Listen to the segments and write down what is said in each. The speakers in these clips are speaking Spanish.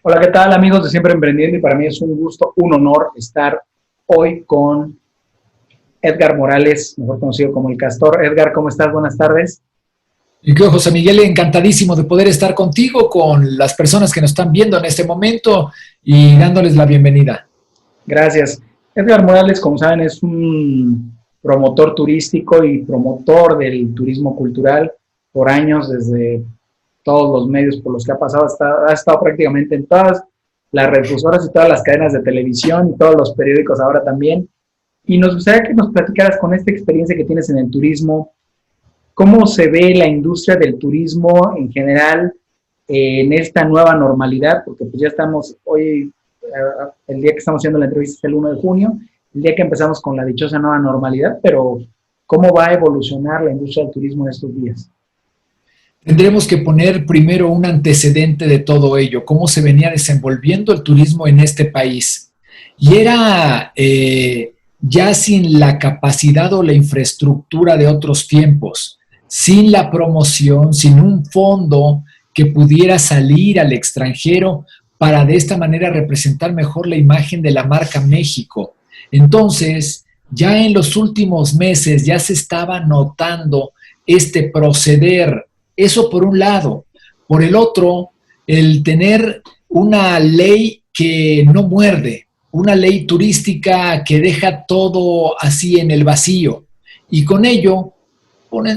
Hola, ¿qué tal amigos de Siempre Emprendiendo? Y para mí es un gusto, un honor estar hoy con Edgar Morales, mejor conocido como El Castor. Edgar, ¿cómo estás? Buenas tardes. Y creo, José Miguel, encantadísimo de poder estar contigo, con las personas que nos están viendo en este momento y dándoles la bienvenida. Gracias. Edgar Morales, como saben, es un promotor turístico y promotor del turismo cultural por años, desde todos los medios por los que ha pasado, ha estado prácticamente en todas las refusoras y todas las cadenas de televisión y todos los periódicos ahora también. Y nos gustaría que nos platicaras con esta experiencia que tienes en el turismo, cómo se ve la industria del turismo en general en esta nueva normalidad, porque pues ya estamos hoy, el día que estamos haciendo la entrevista es el 1 de junio, el día que empezamos con la dichosa nueva normalidad, pero ¿cómo va a evolucionar la industria del turismo en estos días? Tendremos que poner primero un antecedente de todo ello, cómo se venía desenvolviendo el turismo en este país. Y era ya sin la capacidad o la infraestructura de otros tiempos, sin la promoción, sin un fondo que pudiera salir al extranjero para de esta manera representar mejor la imagen de la marca México. Entonces, ya en los últimos meses ya se estaba notando este proceder. Eso por un lado. Por el otro, el tener una ley que no muerde, una ley turística que deja todo así en el vacío. Y con ello,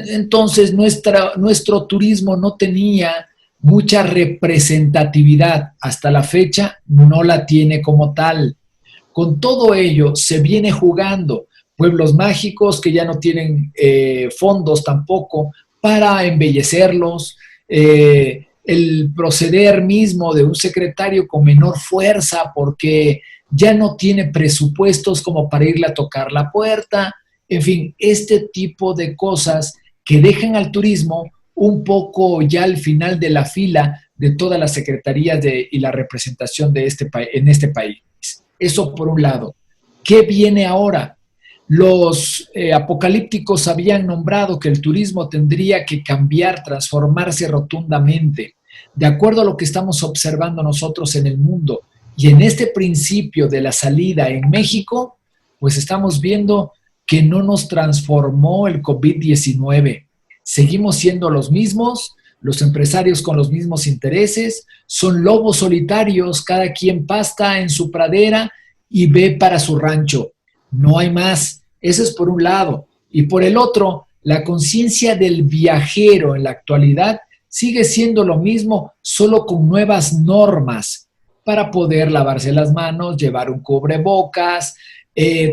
entonces nuestro turismo no tenía mucha representatividad. Hasta la fecha no la tiene como tal. Con todo ello se viene jugando pueblos mágicos que ya no tienen fondos tampoco para embellecerlos, el proceder mismo de un secretario con menor fuerza porque ya no tiene presupuestos como para irle a tocar la puerta, en fin, este tipo de cosas que dejan al turismo un poco ya al final de la fila de todas las secretarías y la representación de en este país. Eso por un lado. ¿Qué viene ahora? Los apocalípticos habían nombrado que el turismo tendría que cambiar, transformarse rotundamente, de acuerdo a lo que estamos observando nosotros en el mundo. Y en este principio de la salida en México, pues estamos viendo que no nos transformó el COVID-19. Seguimos siendo los mismos, los empresarios con los mismos intereses, son lobos solitarios, cada quien pasta en su pradera y ve para su rancho. No hay más. Eso es por un lado. Y por el otro, la conciencia del viajero en la actualidad sigue siendo lo mismo, solo con nuevas normas para poder lavarse las manos, llevar un cubrebocas,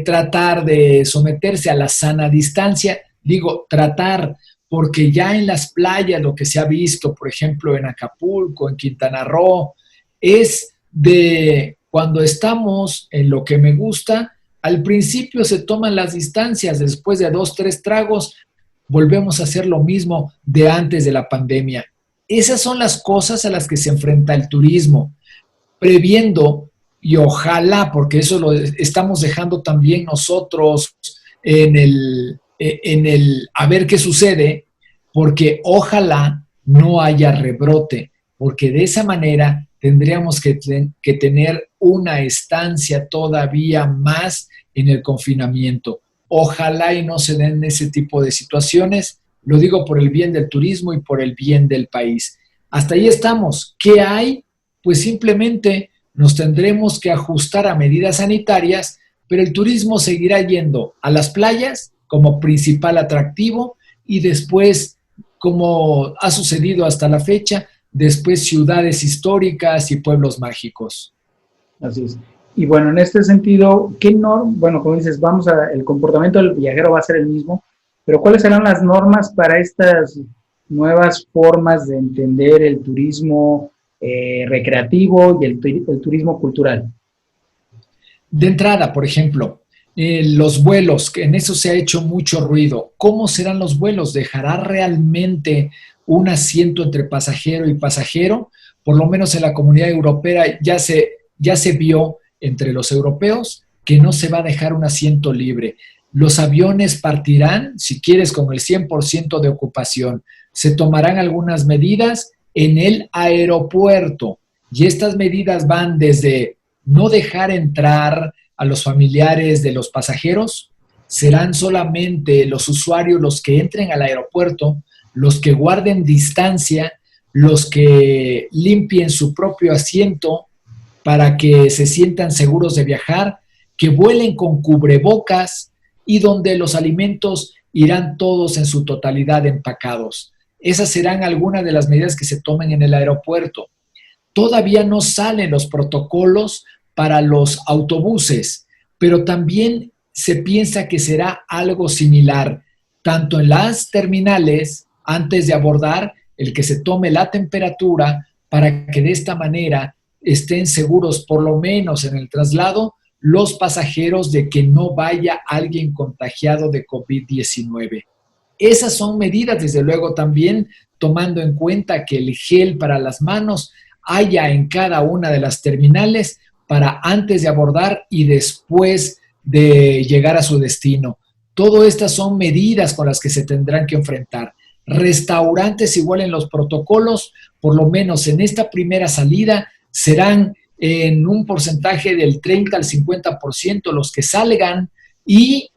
tratar de someterse a la sana distancia. Digo, tratar, porque ya en las playas lo que se ha visto, por ejemplo, en Acapulco, en Quintana Roo, es de cuando estamos en lo que me gusta, al principio se toman las distancias, después de 2, 3 tragos, volvemos a hacer lo mismo de antes de la pandemia. Esas son las cosas a las que se enfrenta el turismo, previendo y ojalá, porque eso lo estamos dejando también nosotros en el a ver qué sucede, porque ojalá no haya rebrote, porque de esa manera tendríamos que tener una estancia todavía más en el confinamiento. Ojalá y no se den ese tipo de situaciones, lo digo por el bien del turismo y por el bien del país. Hasta ahí estamos. ¿Qué hay? Pues simplemente nos tendremos que ajustar a medidas sanitarias, pero el turismo seguirá yendo a las playas como principal atractivo y después, como ha sucedido hasta la fecha, después ciudades históricas y pueblos mágicos. Así es. Y bueno, en este sentido, ¿qué norma? Bueno, como dices, el comportamiento del viajero va a ser el mismo, pero ¿cuáles serán las normas para estas nuevas formas de entender el turismo recreativo y el turismo cultural? De entrada, por ejemplo, los vuelos, que en eso se ha hecho mucho ruido. ¿Cómo serán los vuelos? ¿Dejará realmente un asiento entre pasajero y pasajero? Por lo menos en la comunidad europea ya se vio entre los europeos que no se va a dejar un asiento libre. Los aviones partirán, si quieres, con el 100% de ocupación. Se tomarán algunas medidas en el aeropuerto Y estas medidas van desde no dejar entrar a los familiares de los pasajeros, serán solamente los usuarios los que entren al aeropuerto, los que guarden distancia, los que limpien su propio asiento para que se sientan seguros de viajar, que vuelen con cubrebocas y donde los alimentos irán todos en su totalidad empacados. Esas serán algunas de las medidas que se tomen en el aeropuerto. Todavía no salen los protocolos para los autobuses, pero también se piensa que será algo similar, tanto en las terminales, antes de abordar, el que se tome la temperatura para que de esta manera estén seguros, por lo menos en el traslado, los pasajeros de que no vaya alguien contagiado de COVID-19. Esas son medidas, desde luego, también tomando en cuenta que el gel para las manos haya en cada una de las terminales para antes de abordar y después de llegar a su destino. Todas estas son medidas con las que se tendrán que enfrentar. Restaurantes igual en los protocolos, por lo menos en esta primera salida, serán en un porcentaje del 30 al 50% los que salgan y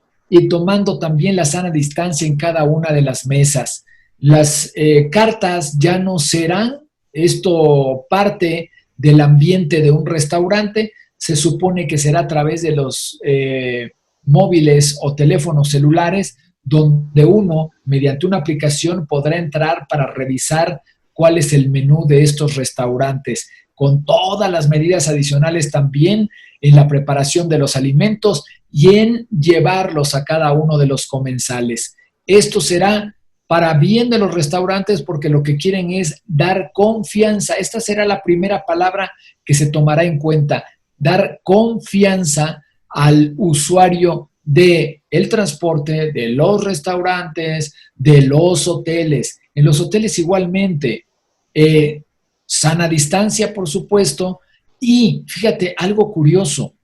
tomando también la sana distancia en cada una de las mesas. Las cartas ya no serán esto parte del ambiente de un restaurante, se supone que será a través de los móviles o teléfonos celulares, donde uno, mediante una aplicación, podrá entrar para revisar cuál es el menú de estos restaurantes, con todas las medidas adicionales también en la preparación de los alimentos y en llevarlos a cada uno de los comensales. Esto será para bien de los restaurantes porque lo que quieren es dar confianza. Esta será la primera palabra que se tomará en cuenta, dar confianza al usuario del transporte, de los restaurantes, de los hoteles. En los hoteles igualmente, sana distancia, por supuesto, y fíjate, algo curioso,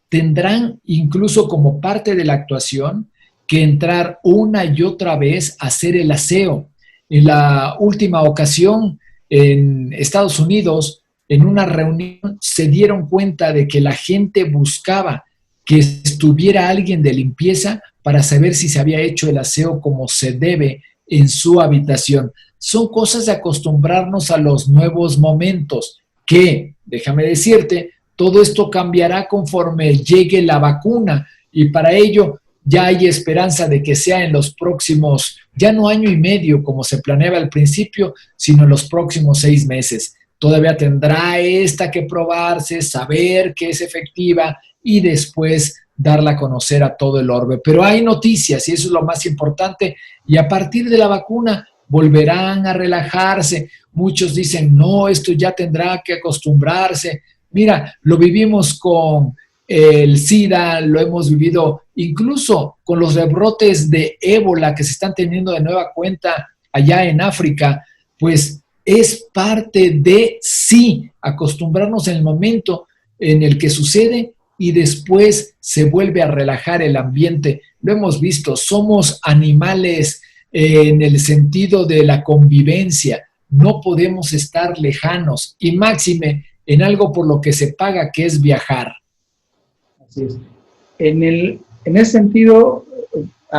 tendrán incluso como parte de la actuación que entrar una y otra vez a hacer el aseo. En la última ocasión en Estados Unidos, en una reunión, se dieron cuenta de que la gente buscaba que estuviera alguien de limpieza para saber si se había hecho el aseo como se debe en su habitación. Son cosas de acostumbrarnos a los nuevos momentos que, déjame decirte, todo esto cambiará conforme llegue la vacuna y para ello ya hay esperanza de que sea en los próximos, ya no año y medio como se planeaba al principio, sino en los próximos 6 meses. Todavía tendrá esta que probarse, saber que es efectiva y después darla a conocer a todo el orbe. Pero hay noticias y eso es lo más importante y a partir de la vacuna volverán a relajarse. Muchos dicen, no, esto ya tendrá que acostumbrarse. Mira, lo vivimos con el SIDA, lo hemos vivido incluso con los rebrotes de ébola que se están teniendo de nueva cuenta allá en África, pues es parte de sí acostumbrarnos en el momento en el que sucede y después se vuelve a relajar el ambiente. Lo hemos visto, somos animales en el sentido de la convivencia, no podemos estar lejanos y máxime en algo por lo que se paga, que es viajar. Así es. En ese sentido,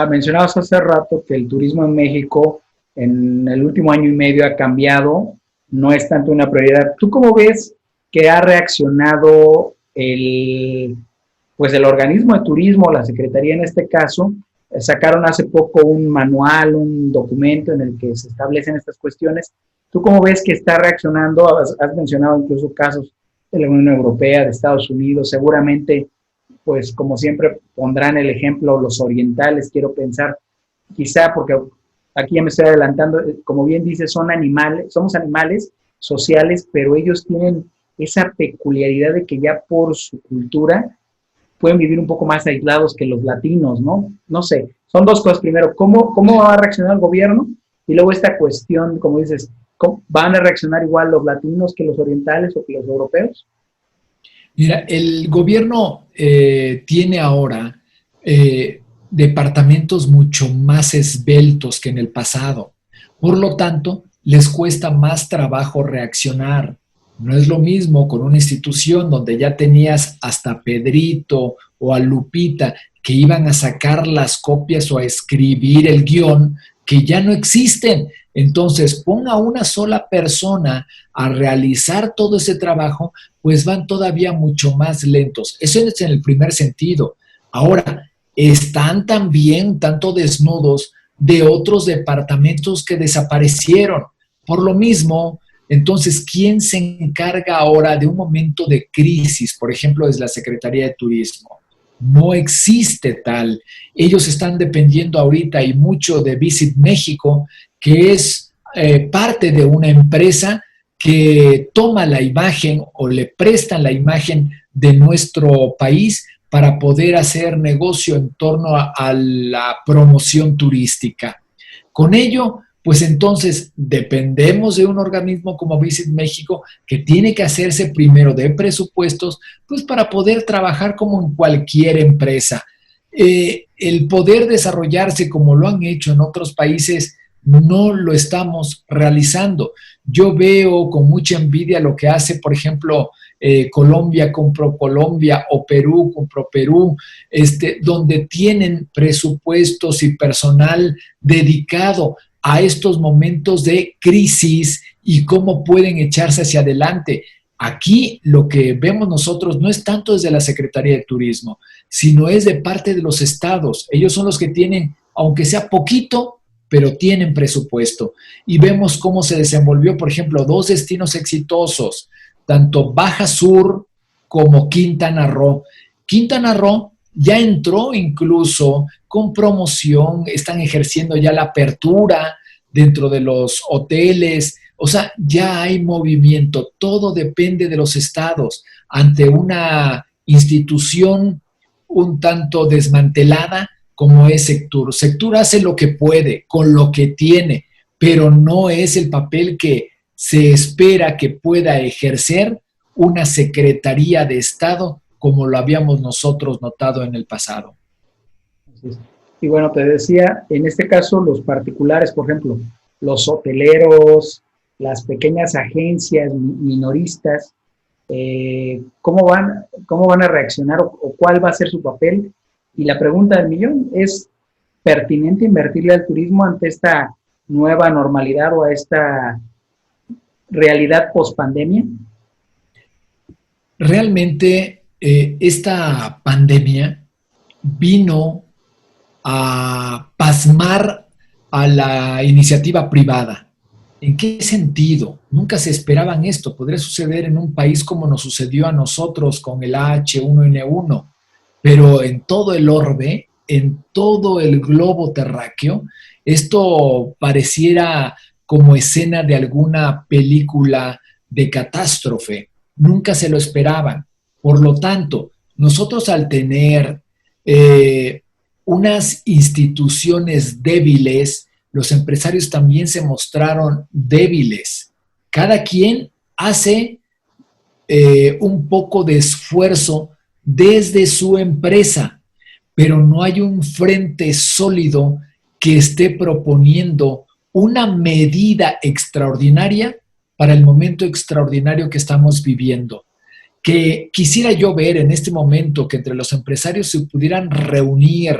mencionabas hace rato que el turismo en México en el último año y medio ha cambiado, no es tanto una prioridad. ¿Tú cómo ves que ha reaccionado el organismo de turismo, la Secretaría en este caso? Sacaron hace poco un manual, un documento en el que se establecen estas cuestiones. ¿Tú cómo ves que está reaccionando? Has mencionado incluso casos de la Unión Europea, de Estados Unidos, seguramente, pues como siempre pondrán el ejemplo los orientales, quiero pensar, quizá porque aquí ya me estoy adelantando, como bien dice, somos animales sociales, pero ellos tienen esa peculiaridad de que ya por su cultura pueden vivir un poco más aislados que los latinos, ¿no? No sé, son dos cosas. Primero, ¿cómo va a reaccionar el gobierno? Y luego esta cuestión, como dices, ¿van a reaccionar igual los latinos que los orientales o que los europeos? Mira, el gobierno tiene ahora departamentos mucho más esbeltos que en el pasado. Por lo tanto, les cuesta más trabajo reaccionar. No es lo mismo con una institución donde ya tenías hasta Pedrito o a Lupita que iban a sacar las copias o a escribir el guión, que ya no existen. Entonces, ponga a una sola persona a realizar todo ese trabajo, pues van todavía mucho más lentos. Eso es en el primer sentido. Ahora, están también tanto desnudos de otros departamentos que desaparecieron. Por lo mismo, entonces, ¿quién se encarga ahora de un momento de crisis? Por ejemplo, es la Secretaría de Turismo. No existe tal. Ellos están dependiendo ahorita y mucho de Visit México, que es parte de una empresa que toma la imagen o le prestan la imagen de nuestro país para poder hacer negocio en torno a la promoción turística. Con ello, pues entonces dependemos de un organismo como Visit México que tiene que hacerse primero de presupuestos, pues para poder trabajar como en cualquier empresa. El poder desarrollarse como lo han hecho en otros países, no lo estamos realizando. Yo veo con mucha envidia lo que hace, por ejemplo, Colombia con ProColombia o Perú con ProPerú, donde tienen presupuestos y personal dedicado a estos momentos de crisis y cómo pueden echarse hacia adelante. Aquí lo que vemos nosotros no es tanto desde la Secretaría de Turismo, sino es de parte de los estados. Ellos son los que tienen, aunque sea poquito, pero tienen presupuesto. Y vemos cómo se desenvolvió, por ejemplo, dos destinos exitosos, tanto Baja Sur como Quintana Roo. Quintana Roo ya entró incluso con promoción, están ejerciendo ya la apertura dentro de los hoteles, o sea, ya hay movimiento, todo depende de los estados. Ante una institución un tanto desmantelada como es Sectur. Sectur hace lo que puede, con lo que tiene, pero no es el papel que se espera que pueda ejercer una Secretaría de Estado como lo habíamos nosotros notado en el pasado. Y bueno, te decía, en este caso los particulares, por ejemplo, los hoteleros, las pequeñas agencias minoristas, ¿cómo van a reaccionar o cuál va a ser su papel? Y la pregunta del millón, ¿es pertinente invertirle al turismo ante esta nueva normalidad o a esta realidad post-pandemia? Realmente esta pandemia vino a pasmar a la iniciativa privada. ¿En qué sentido? Nunca se esperaban esto. Podría suceder en un país como nos sucedió a nosotros con el H1N1, pero en todo el orbe, en todo el globo terráqueo, esto pareciera como escena de alguna película de catástrofe. Nunca se lo esperaban. Por lo tanto, nosotros al tener unas instituciones débiles, los empresarios también se mostraron débiles. Cada quien hace un poco de esfuerzo desde su empresa, pero no hay un frente sólido que esté proponiendo una medida extraordinaria para el momento extraordinario que estamos viviendo. Que quisiera yo ver en este momento que entre los empresarios se pudieran reunir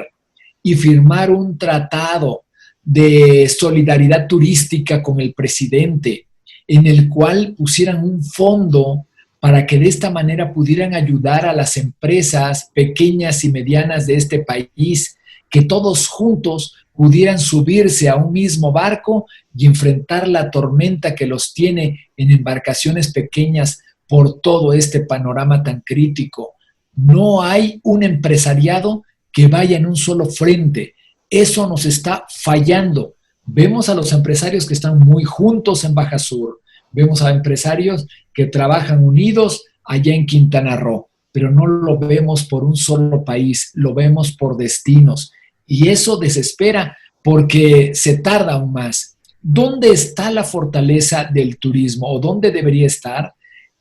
y firmar un tratado de solidaridad turística con el presidente, en el cual pusieran un fondo para que de esta manera pudieran ayudar a las empresas pequeñas y medianas de este país, que todos juntos pudieran subirse a un mismo barco y enfrentar la tormenta que los tiene en embarcaciones pequeñas por todo este panorama tan crítico. No hay un empresariado que vaya en un solo frente. Eso nos está fallando. Vemos a los empresarios que están muy juntos en Baja Sur, vemos a empresarios que trabajan unidos allá en Quintana Roo, pero no lo vemos por un solo país, lo vemos por destinos. Y eso desespera porque se tarda aún más. ¿Dónde está la fortaleza del turismo o dónde debería estar?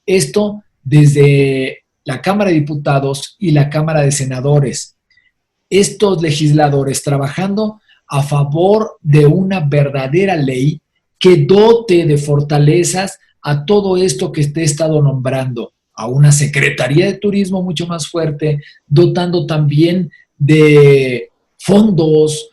Esto desde la Cámara de Diputados y la Cámara de Senadores. Estos legisladores trabajando a favor de una verdadera ley que dote de fortalezas a todo esto que te he estado nombrando, a una Secretaría de Turismo mucho más fuerte, dotando también de fondos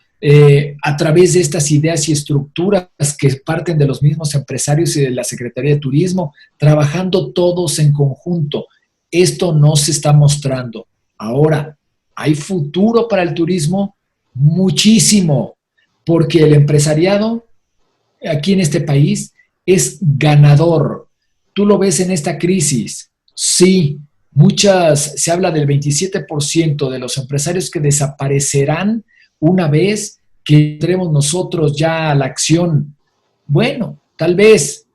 a través de estas ideas y estructuras que parten de los mismos empresarios y de la Secretaría de Turismo, trabajando todos en conjunto. Esto no se está mostrando. Ahora, ¿hay futuro para el turismo? Muchísimo, porque el empresariado aquí en este país es ganador. Tú lo ves en esta crisis. Sí, se habla del 27% de los empresarios que desaparecerán una vez que entremos nosotros ya a la acción. Bueno, tal vez,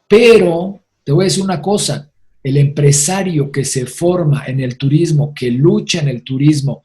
pero te voy a decir una cosa, el empresario que se forma en el turismo, que lucha en el turismo,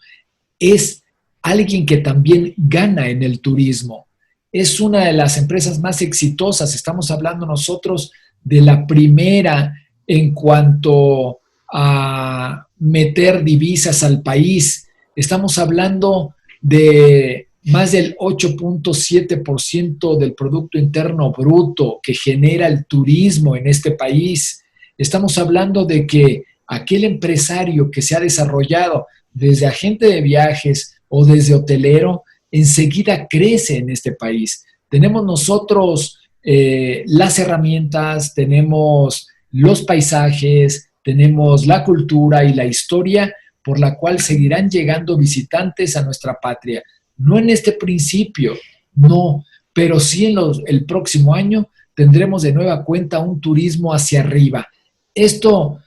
es alguien que también gana en el turismo. Es una de las empresas más exitosas. Estamos hablando nosotros de la primera en cuanto a meter divisas al país. Estamos hablando de más del 8.7% del Producto Interno Bruto que genera el turismo en este país. Estamos hablando de que aquel empresario que se ha desarrollado desde agente de viajes o desde hotelero, enseguida crece en este país. Tenemos nosotros las herramientas, tenemos los paisajes, tenemos la cultura y la historia por la cual seguirán llegando visitantes a nuestra patria. No en este principio, no, pero sí el próximo año tendremos de nueva cuenta un turismo hacia arriba. Esto,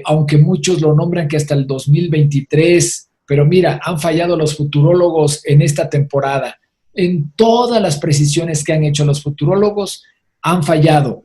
aunque muchos lo nombran que hasta el 2023, pero mira, han fallado los futurólogos en esta temporada. En todas las precisiones que han hecho los futurólogos, han fallado.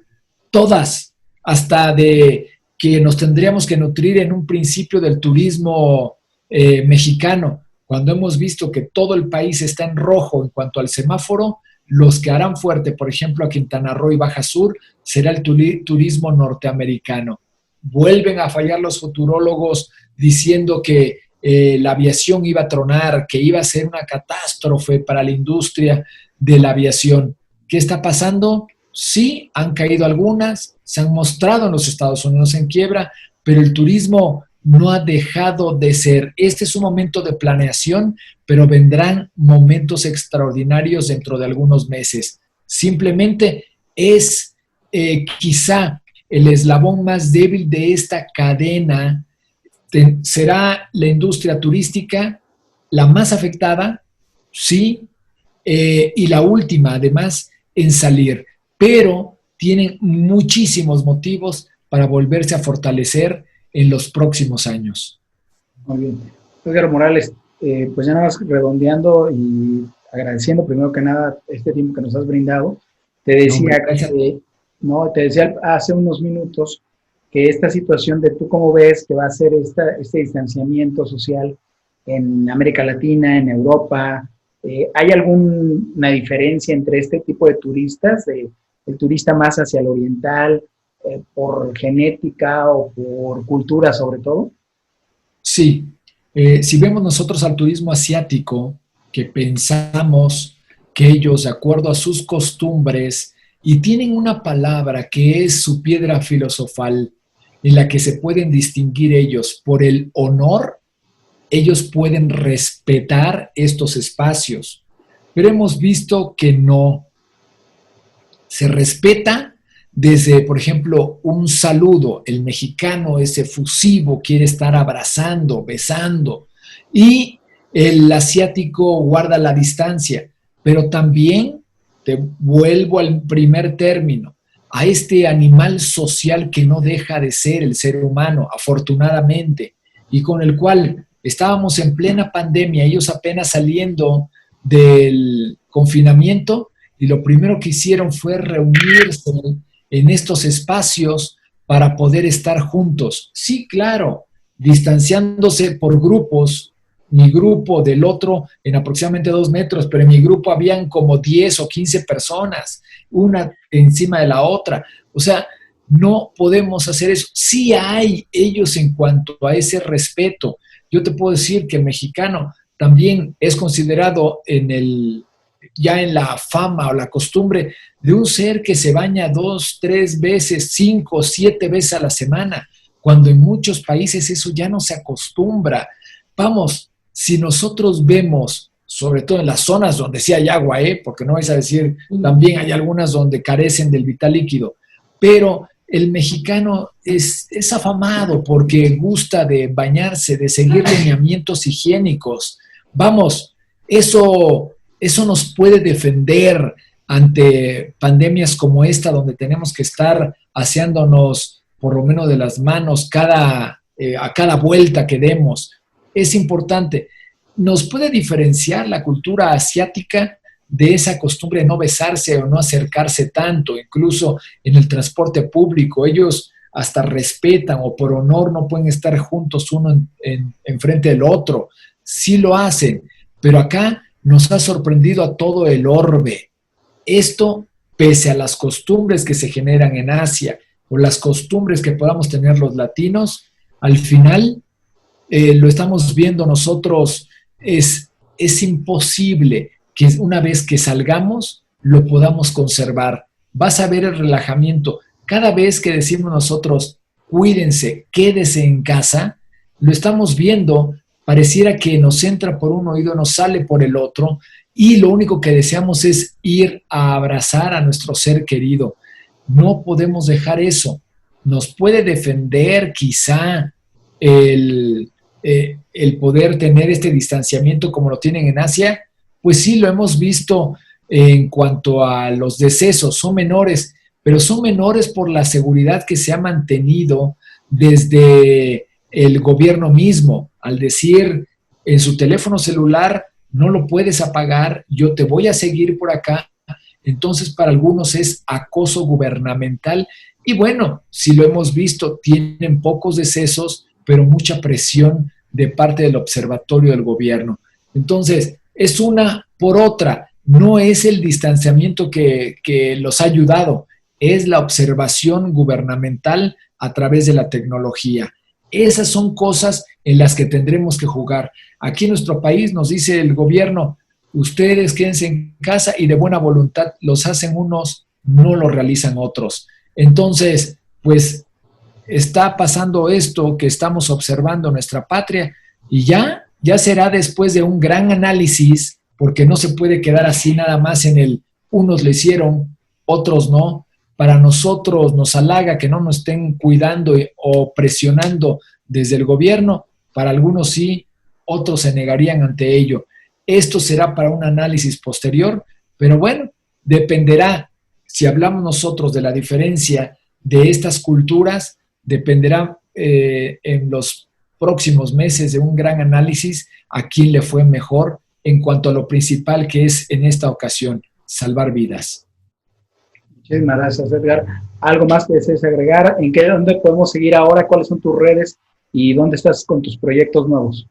Todas, hasta de que nos tendríamos que nutrir en un principio del turismo mexicano. Cuando hemos visto que todo el país está en rojo en cuanto al semáforo, los que harán fuerte, por ejemplo, a Quintana Roo y Baja Sur, será el turismo norteamericano. Vuelven a fallar los futurólogos diciendo que la aviación iba a tronar, que iba a ser una catástrofe para la industria de la aviación. ¿Qué está pasando? Sí, han caído algunas, se han mostrado en los Estados Unidos en quiebra, pero el turismo no ha dejado de ser. Este es un momento de planeación, pero vendrán momentos extraordinarios dentro de algunos meses. Simplemente es quizá el eslabón más débil de esta cadena. ¿Será la industria turística la más afectada? Sí, y la última, además, en salir. Pero tienen muchísimos motivos para volverse a fortalecer en los próximos años. Muy bien. Edgar Morales, pues ya nada más redondeando y agradeciendo primero que nada este tiempo que nos has brindado. Te decía, te decía hace unos minutos que esta situación de tú cómo ves que va a ser este distanciamiento social en América Latina, en Europa. ¿Hay alguna diferencia entre este tipo de turistas, el turista más hacia el oriental, por genética o por cultura sobre todo? Sí. Si vemos nosotros al turismo asiático, que pensamos que ellos, de acuerdo a sus costumbres, y tienen una palabra que es su piedra filosofal, en la que se pueden distinguir ellos por el honor, ellos pueden respetar estos espacios. Pero hemos visto que no. Se respeta desde, por ejemplo, un saludo. El mexicano es efusivo, quiere estar abrazando, besando. Y el asiático guarda la distancia. Pero también, te vuelvo al primer término, a este animal social que no deja de ser el ser humano, afortunadamente, y con el cual estábamos en plena pandemia, ellos apenas saliendo del confinamiento, y lo primero que hicieron fue reunirse en estos espacios para poder estar juntos. Sí, claro, distanciándose por grupos, mi grupo del otro en aproximadamente 2 metros, pero en mi grupo habían como 10 o 15 personas, una encima de la otra. O sea, no podemos hacer eso. Sí hay ellos en cuanto a ese respeto. Yo te puedo decir que el mexicano también es considerado ya en la fama o la costumbre de un ser que se baña 2, 3 veces, 5, 7 veces a la semana, cuando en muchos países eso ya no se acostumbra. Vamos, si nosotros vemos, sobre todo en las zonas donde sí hay agua, porque no vais a decir, también hay algunas donde carecen del vital líquido, pero el mexicano es afamado porque gusta de bañarse, de seguir lineamientos higiénicos. Vamos, eso nos puede defender ante pandemias como esta, donde tenemos que estar aseándonos por lo menos de las manos a cada vuelta que demos. Es importante. Nos puede diferenciar la cultura asiática de esa costumbre de no besarse o no acercarse tanto, incluso en el transporte público. Ellos hasta respetan o por honor no pueden estar juntos uno en frente del otro. Sí lo hacen, pero acá nos ha sorprendido a todo el orbe. Esto, pese a las costumbres que se generan en Asia o las costumbres que podamos tener los latinos, al final lo estamos viendo nosotros, es imposible que una vez que salgamos lo podamos conservar. Vas a ver el relajamiento. Cada vez que decimos nosotros, cuídense, quédese en casa, lo estamos viendo, pareciera que nos entra por un oído, nos sale por el otro, y lo único que deseamos es ir a abrazar a nuestro ser querido. No podemos dejar eso. Nos puede defender quizá el poder tener este distanciamiento como lo tienen en Asia. Pues sí, lo hemos visto en cuanto a los decesos, son menores, pero son menores por la seguridad que se ha mantenido desde el gobierno mismo, al decir en su teléfono celular, no lo puedes apagar, yo te voy a seguir por acá. Entonces, para algunos es acoso gubernamental y bueno, si lo hemos visto, tienen pocos decesos, pero mucha presión de parte del observatorio del gobierno. Entonces, es una por otra, no es el distanciamiento que los ha ayudado, es la observación gubernamental a través de la tecnología. Esas son cosas en las que tendremos que jugar. Aquí en nuestro país nos dice el gobierno, ustedes quédense en casa y de buena voluntad los hacen unos, no lo realizan otros. Entonces, pues está pasando esto que estamos observando en nuestra patria y ya será después de un gran análisis, porque no se puede quedar así nada más en el unos lo hicieron, otros no. Para nosotros nos halaga que no nos estén cuidando o presionando desde el gobierno, para algunos sí, otros se negarían ante ello. Esto será para un análisis posterior, pero bueno, dependerá, si hablamos nosotros de la diferencia de estas culturas, dependerá en los próximos meses de un gran análisis a quién le fue mejor en cuanto a lo principal que es en esta ocasión, salvar vidas. Muchísimas gracias, Edgar. ¿Algo más que desees agregar? ¿Dónde podemos seguir ahora? ¿Cuáles son tus redes? ¿Y dónde estás con tus proyectos nuevos?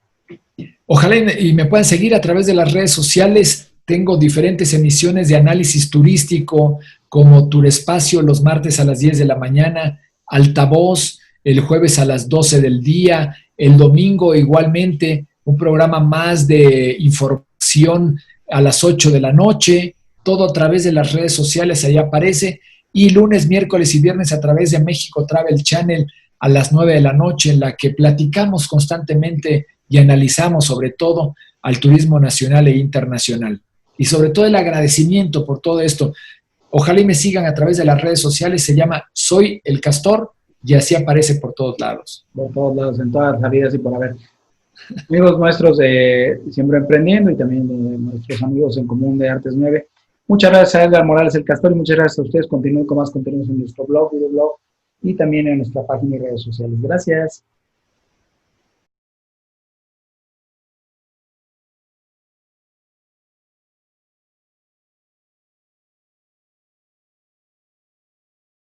Ojalá y me puedan seguir a través de las redes sociales. Tengo diferentes emisiones de análisis turístico, como Turespacio los martes a las 10 de la mañana, Altavoz el jueves a las 12 del día, el domingo igualmente un programa más de información a las 8 de la noche, todo a través de las redes sociales, ahí aparece, y lunes, miércoles y viernes a través de México Travel Channel a las 9 de la noche, en la que platicamos constantemente y analizamos sobre todo al turismo nacional e internacional. Y sobre todo el agradecimiento por todo esto. Ojalá y me sigan a través de las redes sociales, se llama Soy el Castor y así aparece por todos lados. Por todos lados, en todas las salidas y por haber. Amigos nuestros de Siempre Emprendiendo y también de nuestros amigos en común de Artes 9, muchas gracias a Edgar Morales el Castor y muchas gracias a ustedes. Continúen con más contenidos en nuestro blog, videoblog y también en nuestra página y redes sociales. Gracias.